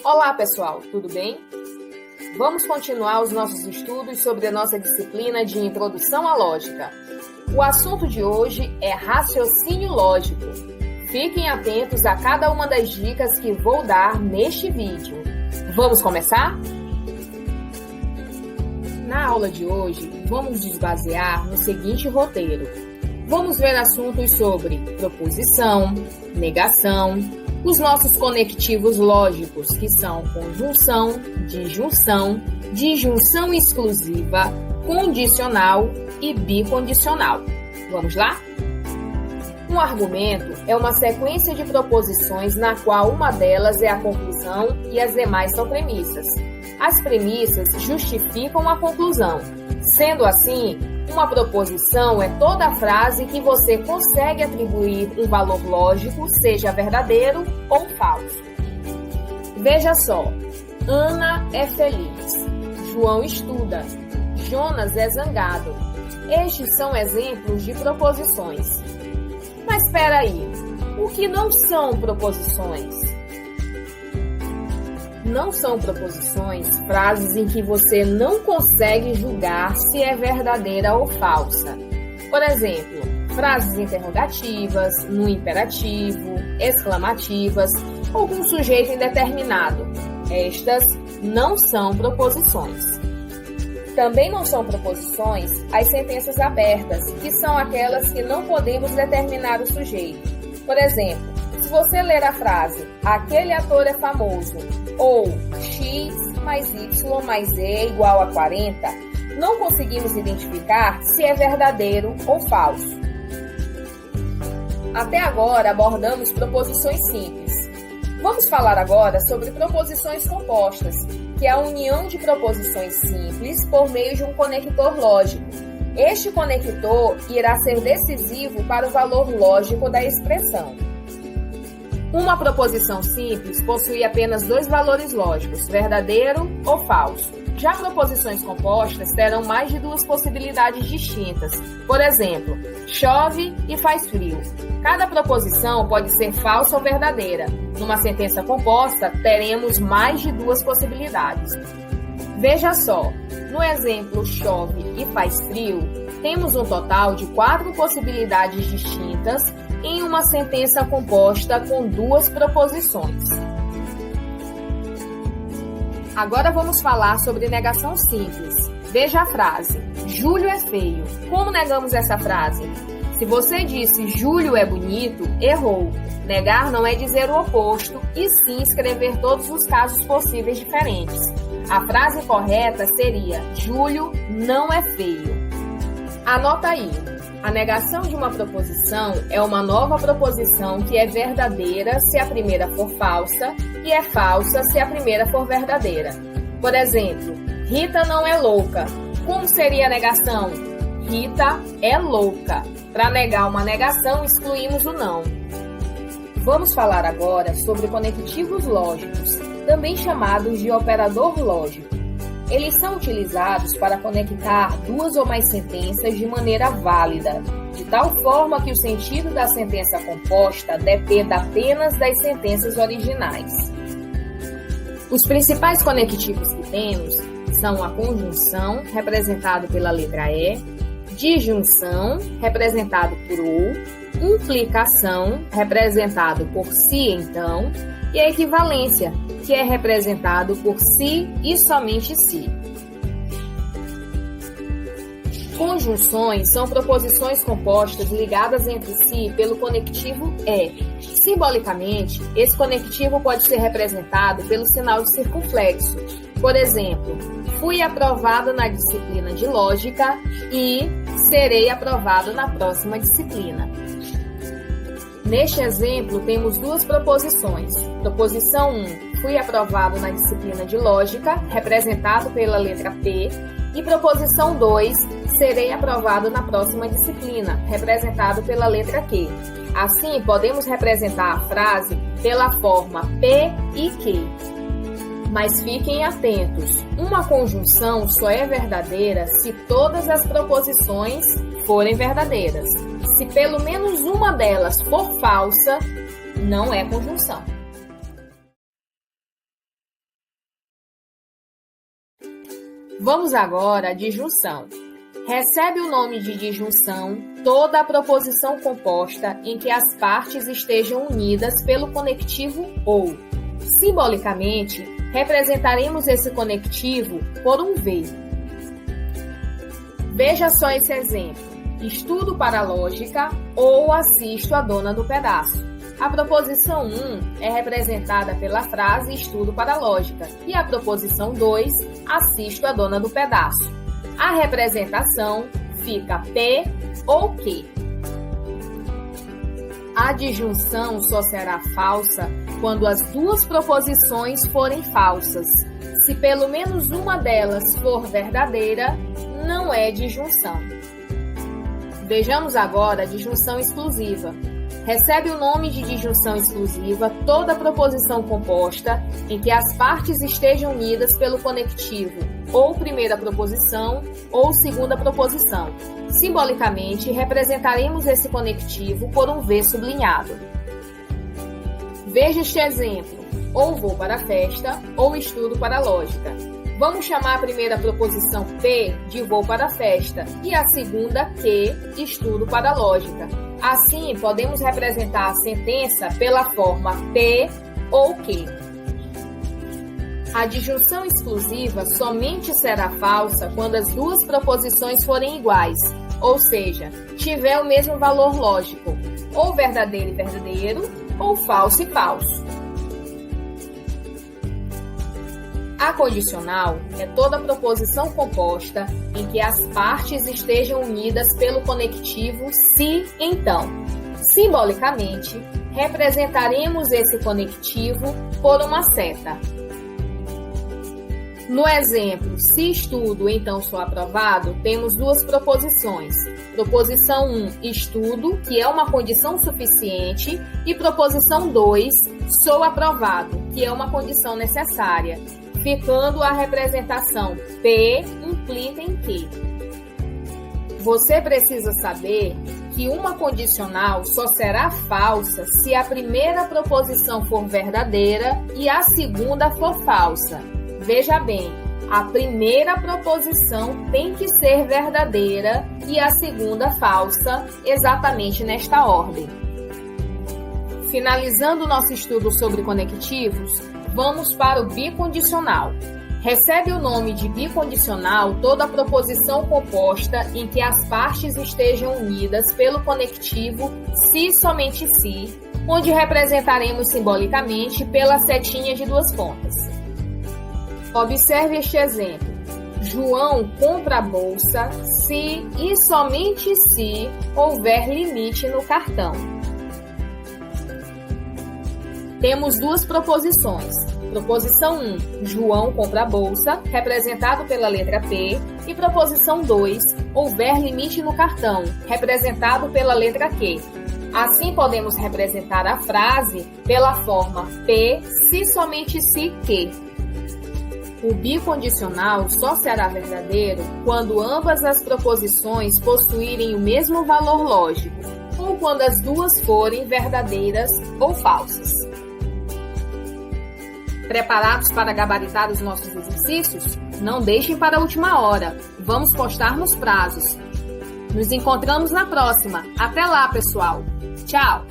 Olá, pessoal, tudo bem? Vamos continuar os nossos estudos sobre a nossa disciplina de Introdução à Lógica. O assunto de hoje é raciocínio lógico. Fiquem atentos a cada uma das dicas que vou dar neste vídeo. Vamos começar? Na aula de hoje, vamos nos basear no seguinte roteiro. Vamos ver assuntos sobre proposição, negação, os nossos conectivos lógicos, que são conjunção, disjunção exclusiva, condicional e bicondicional. Vamos lá? Um argumento é uma sequência de proposições na qual uma delas é a conclusão e as demais são premissas. As premissas justificam a conclusão. Sendo assim, uma proposição é toda a frase que você consegue atribuir um valor lógico, seja verdadeiro ou falso. Veja só, Ana é feliz, João estuda, Jonas é zangado. Estes são exemplos de proposições. Mas espera aí, o que não são proposições? Não são proposições frases em que você não consegue julgar se é verdadeira ou falsa. Por exemplo, frases interrogativas, no imperativo, exclamativas ou com sujeito indeterminado. Estas não são proposições. Também não são proposições as sentenças abertas, que são aquelas que não podemos determinar o sujeito. Por exemplo, se você ler a frase aquele ator é famoso ou x mais y mais z é igual a 40, não conseguimos identificar se é verdadeiro ou falso. Até agora abordamos proposições simples. Vamos falar agora sobre proposições compostas, que é a união de proposições simples por meio de um conector lógico. Este conector irá ser decisivo para o valor lógico da expressão. Uma proposição simples possui apenas dois valores lógicos, verdadeiro ou falso. Já proposições compostas terão mais de duas possibilidades distintas. Por exemplo, chove e faz frio. Cada proposição pode ser falsa ou verdadeira. Numa sentença composta, teremos mais de duas possibilidades. Veja só, no exemplo chove e faz frio, temos um total de 4 possibilidades distintas em uma sentença composta com duas proposições. Agora vamos falar sobre negação simples. Veja a frase, Júlio é feio. Como negamos essa frase? Se você disse Júlio é bonito, errou. Negar não é dizer o oposto, e sim escrever todos os casos possíveis diferentes. A frase correta seria Júlio não é feio. Anota aí. A negação de uma proposição é uma nova proposição que é verdadeira se a primeira for falsa e é falsa se a primeira for verdadeira. Por exemplo, Rita não é louca. Como seria a negação? Rita é louca. Para negar uma negação, excluímos o não. Vamos falar agora sobre conectivos lógicos, também chamados de operador lógico. Eles são utilizados para conectar duas ou mais sentenças de maneira válida, de tal forma que o sentido da sentença composta dependa apenas das sentenças originais. Os principais conectivos que temos são a conjunção, representado pela letra E, disjunção, representado por ou, implicação, representado por se então, e a equivalência, que é representado por se e somente se. Conjunções são proposições compostas ligadas entre si pelo conectivo E. Simbolicamente, esse conectivo pode ser representado pelo sinal de circunflexo. Por exemplo, fui aprovado na disciplina de lógica e serei aprovado na próxima disciplina. Neste exemplo, temos duas proposições. Proposição 1, fui aprovado na disciplina de lógica, representado pela letra P, e proposição 2, serei aprovado na próxima disciplina, representado pela letra Q. Assim, podemos representar a frase pela forma P e Q. Mas fiquem atentos, uma conjunção só é verdadeira se todas as proposições forem verdadeiras. Se pelo menos uma delas for falsa, não é conjunção. Vamos agora à disjunção. Recebe o nome de disjunção toda a proposição composta em que as partes estejam unidas pelo conectivo ou. Simbolicamente, representaremos esse conectivo por um V. Veja só esse exemplo. Estudo para lógica ou assisto a dona do pedaço. A proposição 1 é representada pela frase estudo para lógica e a proposição 2, assisto a dona do pedaço. A representação fica P ou Q. A disjunção só será falsa quando as duas proposições forem falsas. Se pelo menos uma delas for verdadeira, não é disjunção. Vejamos agora a disjunção exclusiva. Recebe o nome de disjunção exclusiva toda proposição composta em que as partes estejam unidas pelo conectivo ou primeira proposição ou segunda proposição. Simbolicamente, representaremos esse conectivo por um V sublinhado. Veja este exemplo: ou vou para a festa ou estudo para a lógica. Vamos chamar a primeira proposição P de vou para a festa e a segunda Q, estudo para a lógica. Assim, podemos representar a sentença pela forma P ou Q. A disjunção exclusiva somente será falsa quando as duas proposições forem iguais, ou seja, tiver o mesmo valor lógico, ou verdadeiro e verdadeiro, ou falso e falso. A condicional é toda proposição composta em que as partes estejam unidas pelo conectivo se, então. Simbolicamente, representaremos esse conectivo por uma seta. No exemplo, se estudo, então sou aprovado, temos duas proposições. Proposição 1, estudo, que é uma condição suficiente, e proposição 2, sou aprovado, que é uma condição necessária, ficando a representação P implica em Q. Você precisa saber que uma condicional só será falsa se a primeira proposição for verdadeira e a segunda for falsa. Veja bem, a primeira proposição tem que ser verdadeira e a segunda falsa, exatamente nesta ordem. Finalizando o nosso estudo sobre conectivos, vamos para o bicondicional. Recebe o nome de bicondicional toda a proposição composta em que as partes estejam unidas pelo conectivo se e somente se, onde representaremos simbolicamente pela setinha de duas pontas. Observe este exemplo. João compra a bolsa se e somente se houver limite no cartão. Temos duas proposições. Proposição 1, João compra a bolsa, representado pela letra P, e proposição 2, houver limite no cartão, representado pela letra Q. Assim, podemos representar a frase pela forma P se somente se que. O bicondicional só será verdadeiro quando ambas as proposições possuírem o mesmo valor lógico, ou quando as duas forem verdadeiras ou falsas. Preparados para gabaritar os nossos exercícios? Não deixem para a última hora. Vamos postar nos prazos. Nos encontramos na próxima. Até lá, pessoal. Tchau!